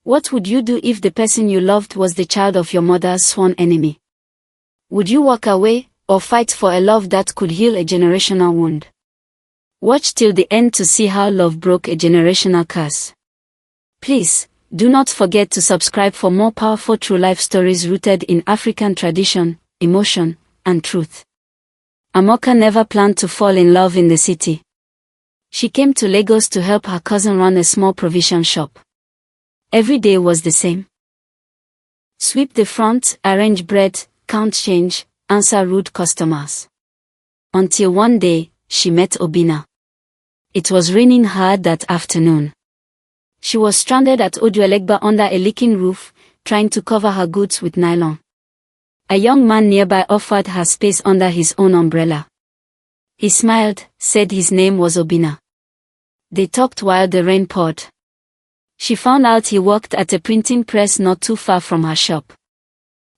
What would you do if the person you loved was the child of your mother's sworn enemy? Would you walk away, or fight for a love that could heal a generational wound? Watch till the end to see how love broke a generational curse. Please, do not forget to subscribe for more powerful true life stories rooted in African tradition, emotion, and truth. Amaka never planned to fall in love in the city. She came to Lagos to help her cousin run a small provision shop. Every day was the same. Sweep the front, arrange bread, count change, answer rude customers. Until one day, she met Obinna. It was raining hard that afternoon. She was stranded at Oduelegba under a leaking roof, trying to cover her goods with nylon. A young man nearby offered her space under his own umbrella. He smiled, said his name was Obinna. They talked while the rain poured. She found out he worked at a printing press not too far from her shop.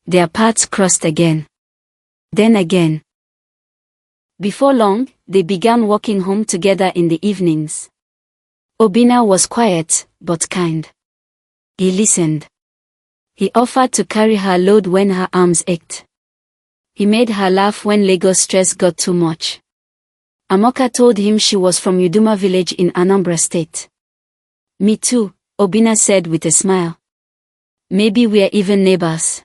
Their paths crossed again. Then again. Before long, they began walking home together in the evenings. Obinna was quiet, but kind. He listened. He offered to carry her load when her arms ached. He made her laugh when Lagos stress got too much. Amaka told him she was from Uduma village in Anambra State. Me too, Obinna said with a smile. Maybe we're even neighbors.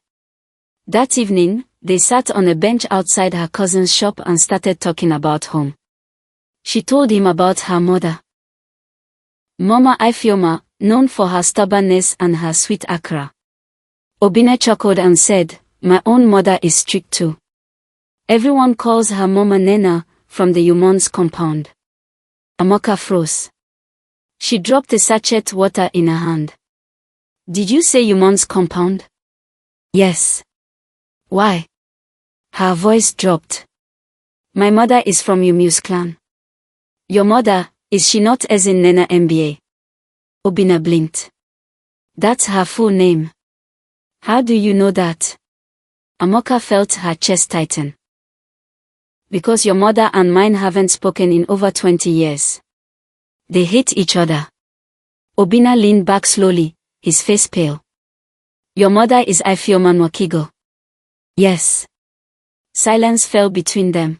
That evening, they sat on a bench outside her cousin's shop and started talking about home. She told him about her mother. Mama Ifeoma, known for her stubbornness and her sweet akra. Obinna chuckled and said, my own mother is strict too. Everyone calls her Mama Nena, from the Yumon's compound. Amaka froze. She dropped a sachet water in her hand. Did you say Yumon's compound? Yes. Why? Her voice dropped. My mother is from Yumu's clan. Your mother, is she not as in Nena MBA? Obinna blinked. That's her full name. How do you know that? Amaka felt her chest tighten. Because your mother and mine haven't spoken in over 20 years. They hate each other. Obinna leaned back slowly, his face pale. Your mother is Ifeoma Nwakigo. Yes. Silence fell between them.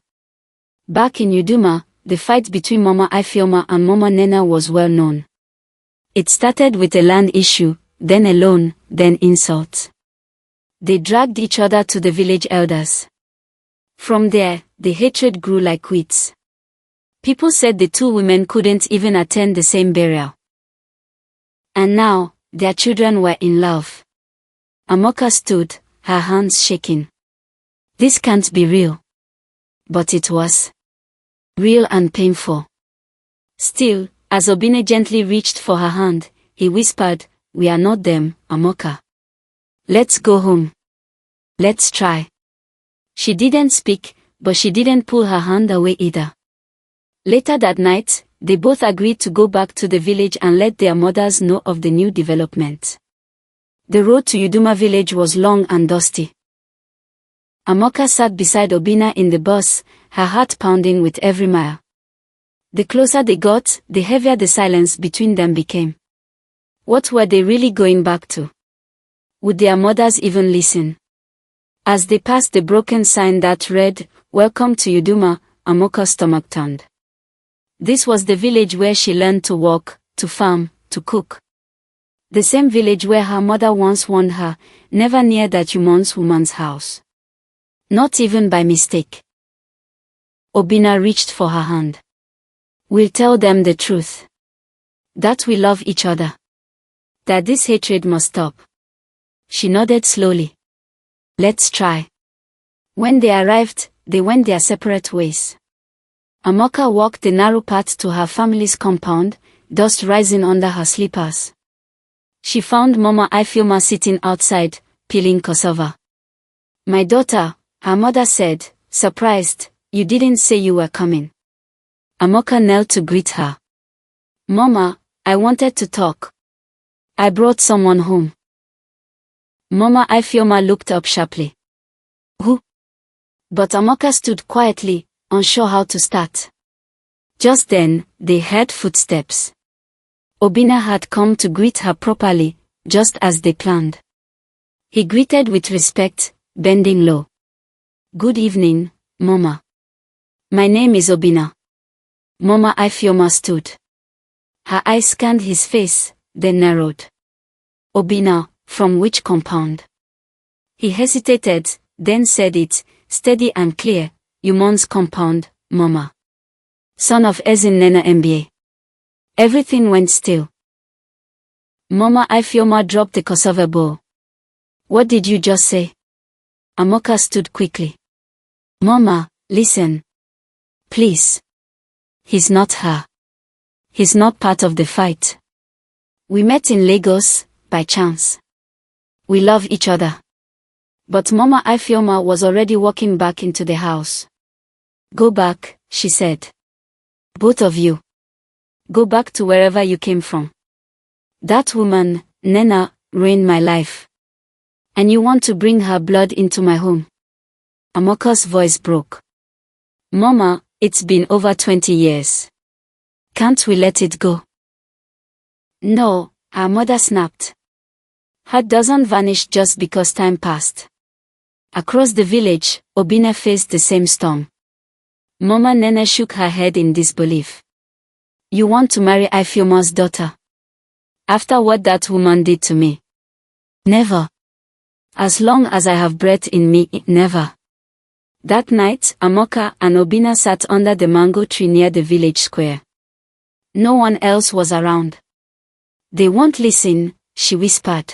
Back in Uduma, the fight between Mama Ifeoma and Mama Nena was well known. It started with a land issue, then a loan, then insults. They dragged each other to the village elders. From there, the hatred grew like weeds. People said the two women couldn't even attend the same burial. And now, their children were in love. Amaka stood, her hands shaking. This can't be real. But it was. Real and painful. Still, as Obinna gently reached for her hand, he whispered, we are not them, Amaka. Let's go home. Let's try. She didn't speak, but she didn't pull her hand away either. Later that night, they both agreed to go back to the village and let their mothers know of the new development. The road to Uduma village was long and dusty. Amaka sat beside Obinna in the bus, her heart pounding with every mile. The closer they got, the heavier the silence between them became. What were they really going back to? Would their mothers even listen? As they passed the broken sign that read, Welcome to Uduma, Amaka's stomach turned. This was the village where she learned to walk, to farm, to cook. The same village where her mother once warned her, never near that Yumon's woman's house. Not even by mistake. Obinna reached for her hand. We'll tell them the truth. That we love each other. That this hatred must stop. She nodded slowly. Let's try. When they arrived, they went their separate ways. Amaka walked the narrow path to her family's compound, dust rising under her slippers. She found Mama Ifeoma sitting outside, peeling cassava. My daughter, her mother said, surprised, you didn't say you were coming. Amaka knelt to greet her. Mama, I wanted to talk. I brought someone home. Mama Ifeoma looked up sharply. Who? But Amaka stood quietly, unsure how to start. Just then, they heard footsteps. Obinna had come to greet her properly, just as they planned. He greeted with respect, bending low. "Good evening, Mama. My name is Obinna." Mama Ifeoma stood. Her eyes scanned his face, then narrowed. "Obinna, from which compound?" He hesitated, then said it, steady and clear, "Umon's compound, Mama. Son of Ezin Nena MBA." Everything went still. Mama Ifeoma dropped the cassava bowl. "What did you just say?" Amaka stood quickly. "Mama, listen. Please. He's not her. He's not part of the fight. We met in Lagos, by chance. We love each other." But Mama Ifeoma was already walking back into the house. "Go back," she said. "Both of you. Go back to wherever you came from. That woman, Nena, ruined my life. And you want to bring her blood into my home?" Amaka's voice broke. "Mama, it's been over 20 years. Can't we let it go?" "No," her mother snapped. "Heart doesn't vanish just because time passed." Across the village, Obinna faced the same storm. Mama Nena shook her head in disbelief. "You want to marry Ifeoma's daughter? After what that woman did to me? Never. As long as I have breath in me, never." That night, Amaka and Obinna sat under the mango tree near the village square. No one else was around. "They won't listen," she whispered.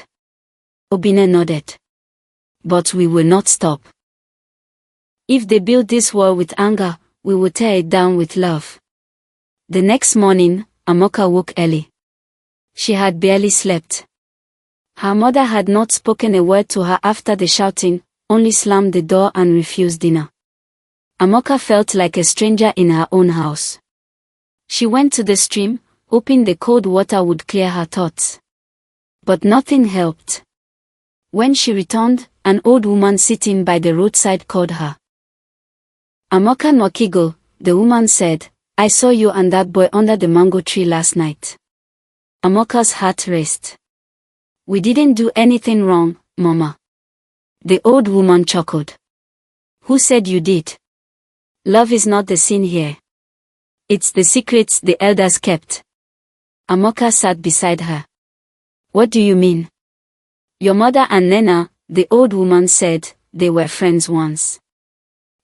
Obinna nodded. "But we will not stop. If they build this wall with anger, we will tear it down with love." The next morning, Amaka woke early. She had barely slept. Her mother had not spoken a word to her after the shouting, only slammed the door and refused dinner. Amaka felt like a stranger in her own house. She went to the stream, hoping the cold water would clear her thoughts. But nothing helped. When she returned, an old woman sitting by the roadside called her. "Amaka Nwakigo," the woman said, "I saw you and that boy under the mango tree last night." Amaka's heart raced. "We didn't do anything wrong, Mama." The old woman chuckled. "Who said you did? Love is not the sin here. It's the secrets the elders kept." Amaka sat beside her. "What do you mean?" "Your mother and Nena," the old woman said, "they were friends once.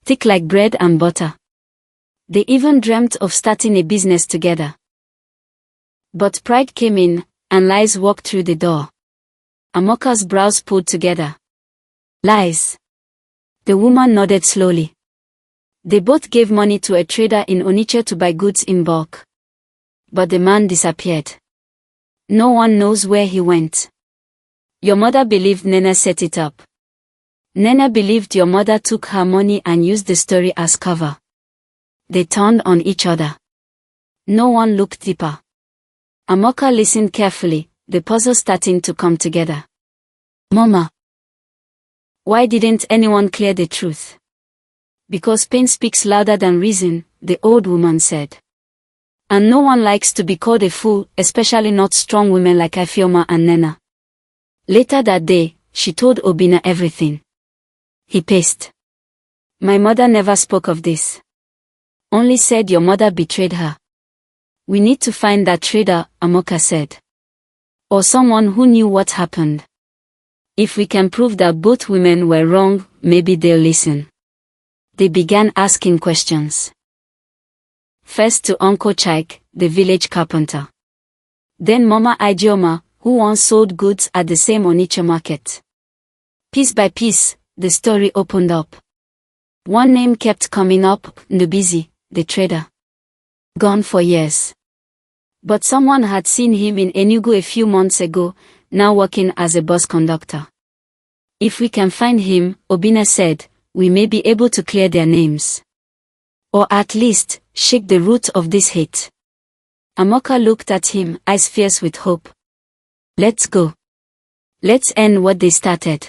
Thick like bread and butter. They even dreamt of starting a business together. But pride came in, and lies walked through the door." Amaka's brows pulled together. "Lies?" The woman nodded slowly. "They both gave money to a trader in Onitsha to buy goods in bulk. But the man disappeared. No one knows where he went. Your mother believed Nena set it up. Nena believed your mother took her money and used the story as cover. They turned on each other. No one looked deeper." Amaka listened carefully, the puzzle starting to come together. "Mama, why didn't anyone clear the truth?" "Because pain speaks louder than reason," the old woman said. "And no one likes to be called a fool, especially not strong women like Ifeoma and Nena." Later that day, she told Obinna everything. He paced. "My mother never spoke of this. Only said your mother betrayed her." "We need to find that trader," Amaka said. "Or someone who knew what happened. If we can prove that both women were wrong, maybe they'll listen." They began asking questions. First to Uncle Chike, the village carpenter. Then Mama Ijeoma, who once sold goods at the same Onitsha market. Piece by piece, the story opened up. One name kept coming up, Ndubizi, the trader. Gone for years. But someone had seen him in Enugu a few months ago, now working as a bus conductor. If we can find him, Obinna said, we may be able to clear their names. Or at least, shake the root of this hate. Amaka looked at him, eyes fierce with hope. Let's go. Let's end what they started.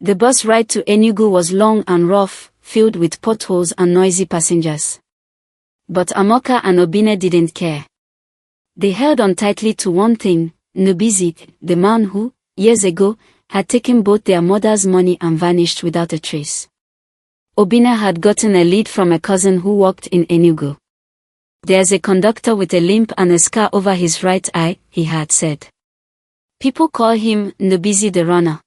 The bus ride to Enugu was long and rough, filled with potholes and noisy passengers. But Amaka and Obinna didn't care. They held on tightly to one thing, Ndubizi, the man who, years ago, had taken both their mother's money and vanished without a trace. Obinna had gotten a lead from a cousin who worked in Enugu. "There's a conductor with a limp and a scar over his right eye," he had said. "People call him Ndubizi the runner."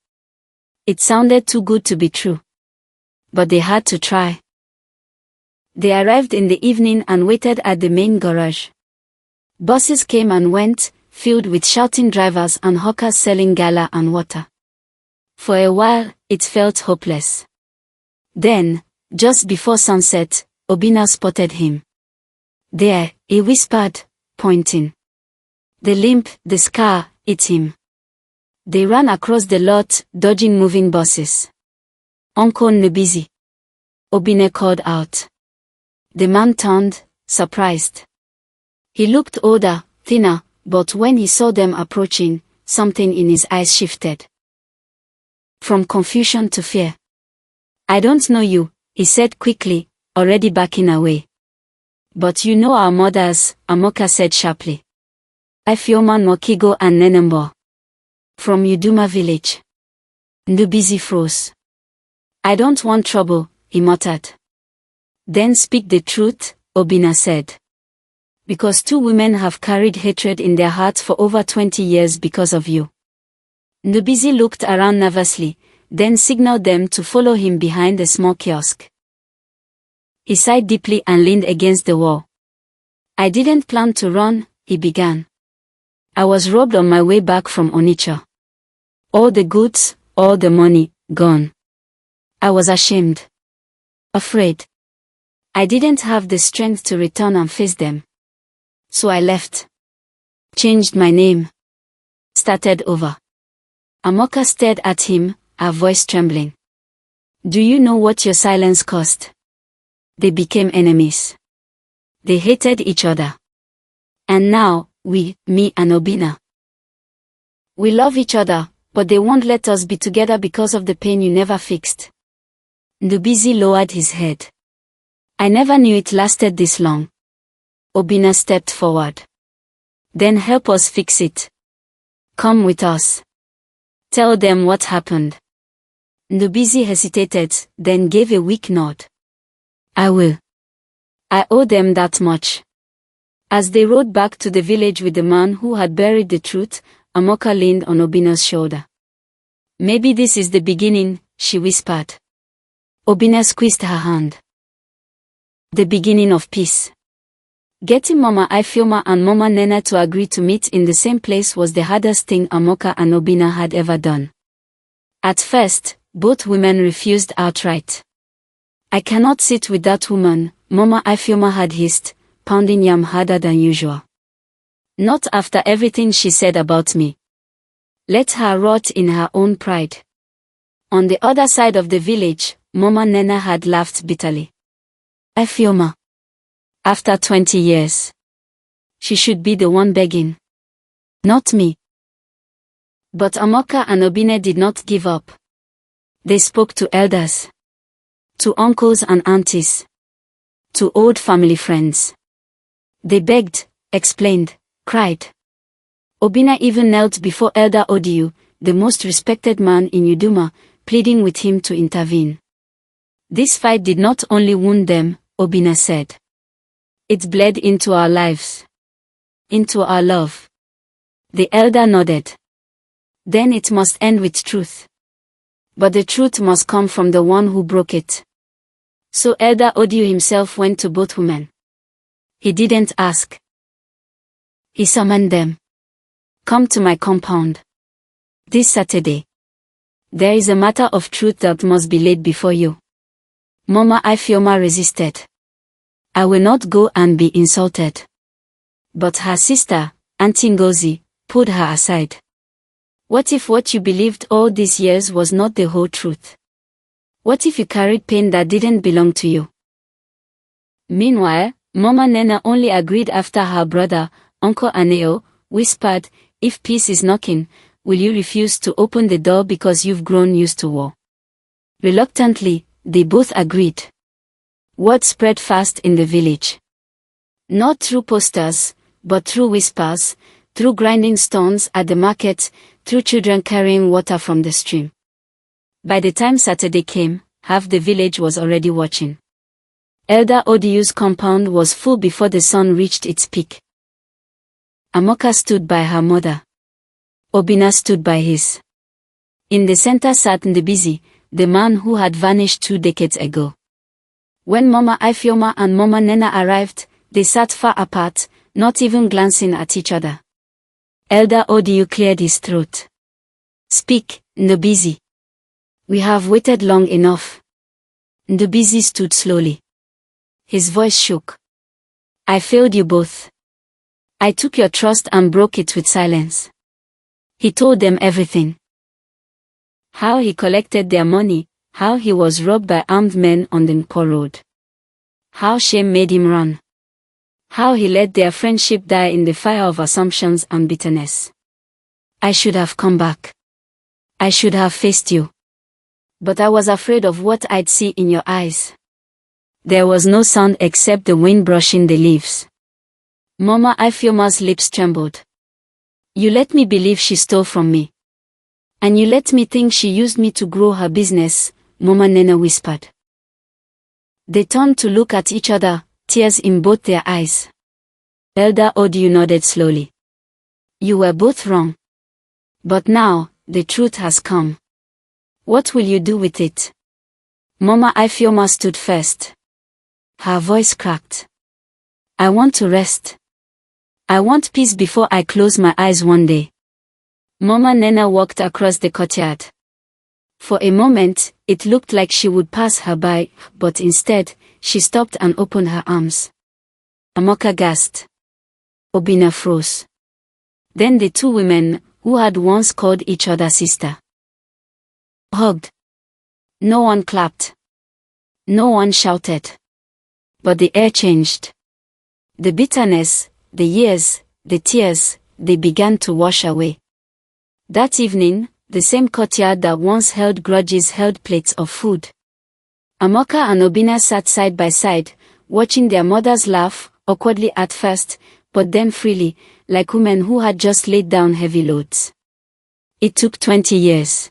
It sounded too good to be true. But they had to try. They arrived in the evening and waited at the main garage. Buses came and went, filled with shouting drivers and hawkers selling gala and water. For a while, it felt hopeless. Then, just before sunset, Obinna spotted him. "There," he whispered, pointing. "The limp, the scar, it's him." They ran across the lot, dodging moving buses. "Uncle Ndubizi," Obinna called out. The man turned, surprised. He looked older, thinner, but when he saw them approaching, something in his eyes shifted. From confusion to fear. "I don't know you," he said quickly, already backing away. "But you know our mothers," Amaka said sharply. "Ifeoma Nwokigo and Nenembo. From Uduma village." Ndubizi froze. "I don't want trouble," he muttered. "Then speak the truth," Obinna said. "Because two women have carried hatred in their hearts for over 20 years because of you." Ndubizi looked around nervously, then signaled them to follow him behind a small kiosk. He sighed deeply and leaned against the wall. "I didn't plan to run," he began. "I was robbed on my way back from Onitsha. All the goods, all the money, gone. I was ashamed. Afraid. I didn't have the strength to return and face them. So I left. Changed my name. Started over." Amaka stared at him, her voice trembling. "Do you know what your silence cost?" They became enemies. They hated each other. And now, me and Obinna. We love each other, but they won't let us be together because of the pain you never fixed." Ndubizi lowered his head. "I never knew it lasted this long." Obinna stepped forward. "Then help us fix it. Come with us. Tell them what happened." Ndubizi hesitated, then gave a weak nod. "I will. I owe them that much." As they rode back to the village with the man who had buried the truth, Amaka leaned on Obinna's shoulder. "Maybe this is the beginning," she whispered. Obinna squeezed her hand. "The beginning of peace." Getting Mama Ifeoma and Mama Nena to agree to meet in the same place was the hardest thing Amaka and Obinna had ever done. At first, both women refused outright. "I cannot sit with that woman," Mama Ifeoma had hissed, pounding yam harder than usual. "Not after everything she said about me. Let her rot in her own pride." On the other side of the village, Mama Nena had laughed bitterly. "Ifeoma. After 20 years. She should be the one begging. Not me." But Amaka and Obinna did not give up. They spoke to elders. To uncles and aunties. To old family friends. They begged, explained, cried. Obinna even knelt before Elder Odiu, the most respected man in Uduma, pleading with him to intervene. "This fight did not only wound them," Obinna said. "It bled into our lives. Into our love." The elder nodded. "Then it must end with truth. But the truth must come from the one who broke it." So Elder Odiu himself went to both women. He didn't ask. He summoned them. "Come to my compound. This Saturday. There is a matter of truth that must be laid before you." Mama Ifeoma resisted. "I will not go and be insulted." But her sister, Aunty Ngozi, pulled her aside. "What if what you believed all these years was not the whole truth? What if you carried pain that didn't belong to you?" Meanwhile, Mama Nena only agreed after her brother, Uncle Aneo, whispered, "If peace is knocking, will you refuse to open the door because you've grown used to war?" Reluctantly, they both agreed. Word spread fast in the village. Not through posters, but through whispers, through grinding stones at the market, through children carrying water from the stream. By the time Saturday came, half the village was already watching. Elder Odiu's compound was full before the sun reached its peak. Amaka stood by her mother. Obinna stood by his. In the center sat Ndubisi, the man who had vanished 2 decades ago. When Mama Ifeoma and Mama Nena arrived, they sat far apart, not even glancing at each other. Elder Odiu cleared his throat. "Speak, Ndubisi. We have waited long enough." Ndubisi stood slowly. His voice shook. "I failed you both. I took your trust and broke it with silence." He told them everything. How he collected their money, how he was robbed by armed men on the Nkwo road. How shame made him run. How he let their friendship die in the fire of assumptions and bitterness. "I should have come back. I should have faced you. But I was afraid of what I'd see in your eyes." There was no sound except the wind brushing the leaves. Mama Ifeoma's lips trembled. "You let me believe she stole from me. And you let me think she used me to grow her business," Mama Nena whispered. They turned to look at each other, tears in both their eyes. Elder Odiu nodded slowly. "You were both wrong. But now, the truth has come. What will you do with it?" Mama Ifeoma stood first. Her voice cracked. "I want to rest. I want peace before I close my eyes one day." Mama Nena walked across the courtyard. For a moment, it looked like she would pass her by, but instead, she stopped and opened her arms. Amaka gasped. Obinna froze. Then the 2 women, who had once called each other sister, hugged. No one clapped. No one shouted. But the air changed. The bitterness, the years, the tears, they began to wash away. That evening, the same courtyard that once held grudges held plates of food. Amaka and Obinna sat side by side, watching their mothers laugh, awkwardly at first, but then freely, like women who had just laid down heavy loads. It took 20 years.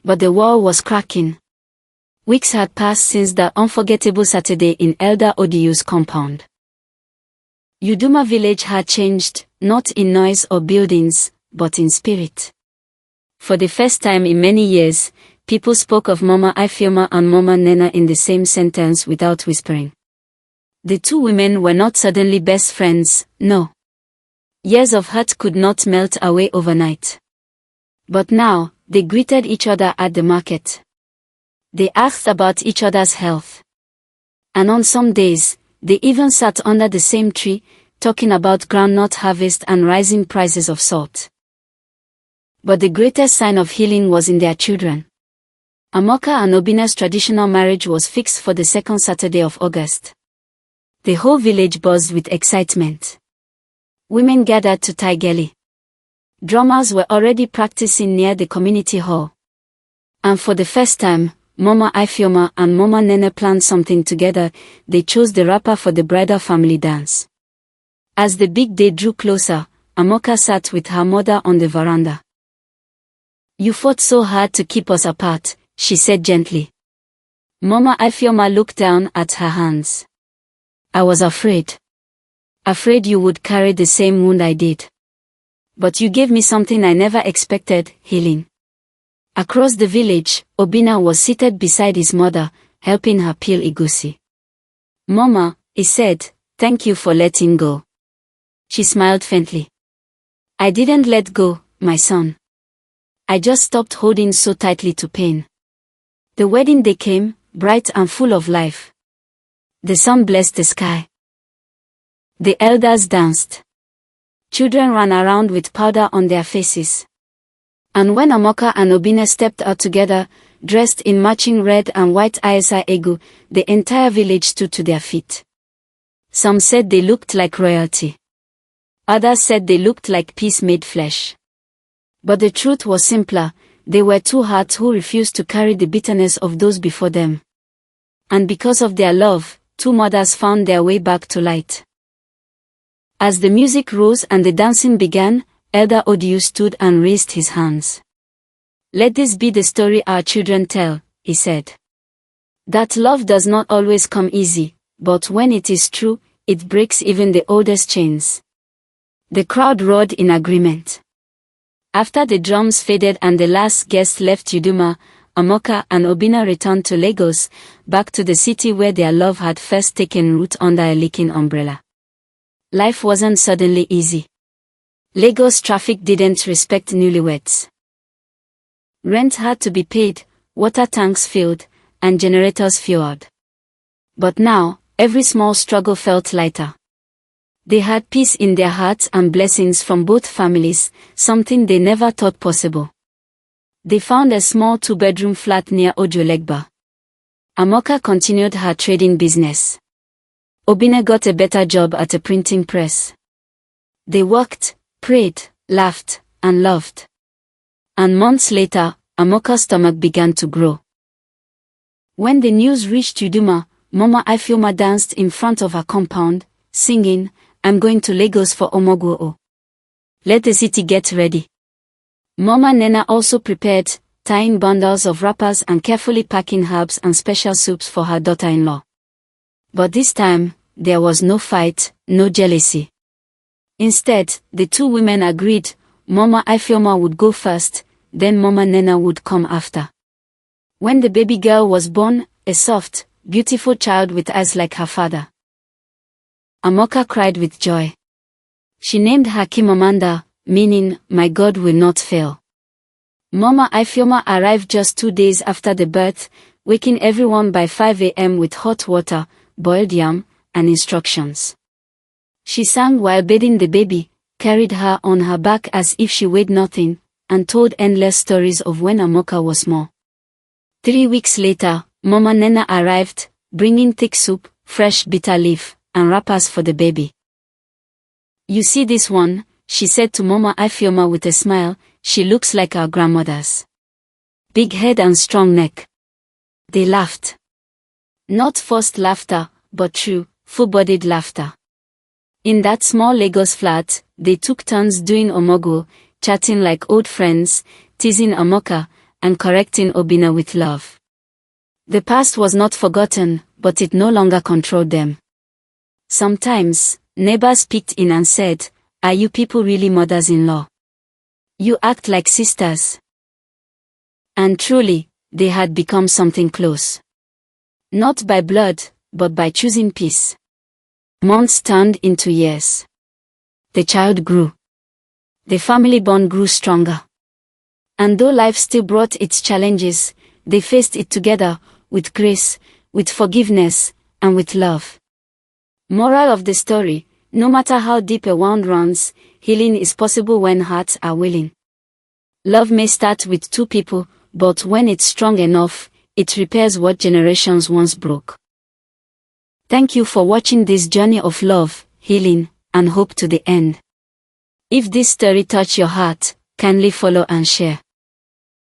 But the wall was cracking. Weeks had passed since that unforgettable Saturday in Elder Odiu's compound. Uduma village had changed, not in noise or buildings, but in spirit. For the first time in many years, people spoke of Mama Ifeoma and Mama Nena in the same sentence without whispering. The 2 women were not suddenly best friends, no. Years of hurt could not melt away overnight. But now, they greeted each other at the market. They asked about each other's health. And on some days, they even sat under the same tree, talking about groundnut harvest and rising prices of salt. But the greatest sign of healing was in their children. Amaka and Obinna's traditional marriage was fixed for the 2nd Saturday of August. The whole village buzzed with excitement. Women gathered to tie gele. Drummers were already practicing near the community hall. And for the first time, Mama Ifeoma and Mama Nena planned something together. They chose the rapper for the bridal family dance. As the big day drew closer, Amaka sat with her mother on the veranda. "You fought so hard to keep us apart," she said gently. Mama Ifeoma looked down at her hands. "I was afraid. Afraid you would carry the same wound I did. But you gave me something I never expected, healing." Across the village, Obinna was seated beside his mother, helping her peel egusi. "Mama," he said, "thank you for letting go." She smiled faintly. "I didn't let go, my son. I just stopped holding so tightly to pain." The wedding day came, bright and full of life. The sun blessed the sky. The elders danced. Children ran around with powder on their faces. And when Amaka and Obinna stepped out together, dressed in matching red and white Iigbo, the entire village stood to their feet. Some said they looked like royalty. Others said they looked like peace made flesh. But the truth was simpler. They were 2 hearts who refused to carry the bitterness of those before them. And because of their love, 2 mothers found their way back to light. As the music rose and the dancing began, Elder Odiu stood and raised his hands. "Let this be the story our children tell," he said. "That love does not always come easy, but when it is true, it breaks even the oldest chains." The crowd roared in agreement. After the drums faded and the last guest left Uduma, Amaka and Obinna returned to Lagos, back to the city where their love had first taken root under a leaking umbrella. Life wasn't suddenly easy. Lagos traffic didn't respect newlyweds. Rent had to be paid, water tanks filled, and generators fueled. But now, every small struggle felt lighter. They had peace in their hearts and blessings from both families, something they never thought possible. They found a small 2-bedroom flat near Ojuelegba. Amaka continued her trading business. Obinna got a better job at a printing press. They worked, prayed, laughed, and loved. And months later, Amaka's stomach began to grow. When the news reached Uduma, Mama Ifeoma danced in front of her compound, singing, "I'm going to Lagos for omugwo. Let the city get ready." Mama Nena also prepared, tying bundles of wrappers and carefully packing herbs and special soups for her daughter-in-law. But this time, there was no fight, no jealousy. Instead, the two women agreed, Mama Ifeoma would go first, then Mama Nena would come after. When the baby girl was born, a soft, beautiful child with eyes like her father, Amaka cried with joy. She named her Chimamanda, meaning, "My God will not fail." Mama Ifeoma arrived just 2 days after the birth, waking everyone by 5 a.m. with hot water, boiled yam, and instructions. She sang while bathing the baby, carried her on her back as if she weighed nothing, and told endless stories of when Amaka was small. 3 weeks later, Mama Nena arrived, bringing thick soup, fresh bitter leaf, and wrappers for the baby. "You see this one," she said to Mama Ifeoma with a smile, "she looks like our grandmother's. Big head and strong neck." They laughed. Not forced laughter, but true, full-bodied laughter. In that small Lagos flat, they took turns doing omugwo, chatting like old friends, teasing Amaka, and correcting Obinna with love. The past was not forgotten, but it no longer controlled them. Sometimes, neighbors peeked in and said, "Are you people really mothers-in-law? You act like sisters." And truly, they had become something close. Not by blood, but by choosing peace. Months turned into years. The child grew. The family bond grew stronger. And though life still brought its challenges, they faced it together, with grace, with forgiveness, and with love. Moral of the story: no matter how deep a wound runs, healing is possible when hearts are willing. Love may start with two people, but when it's strong enough, it repairs what generations once broke. Thank you for watching this journey of love, healing, and hope to the end. If this story touched your heart, kindly follow and share.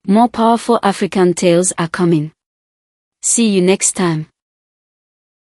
More powerful African tales are coming. See you next time.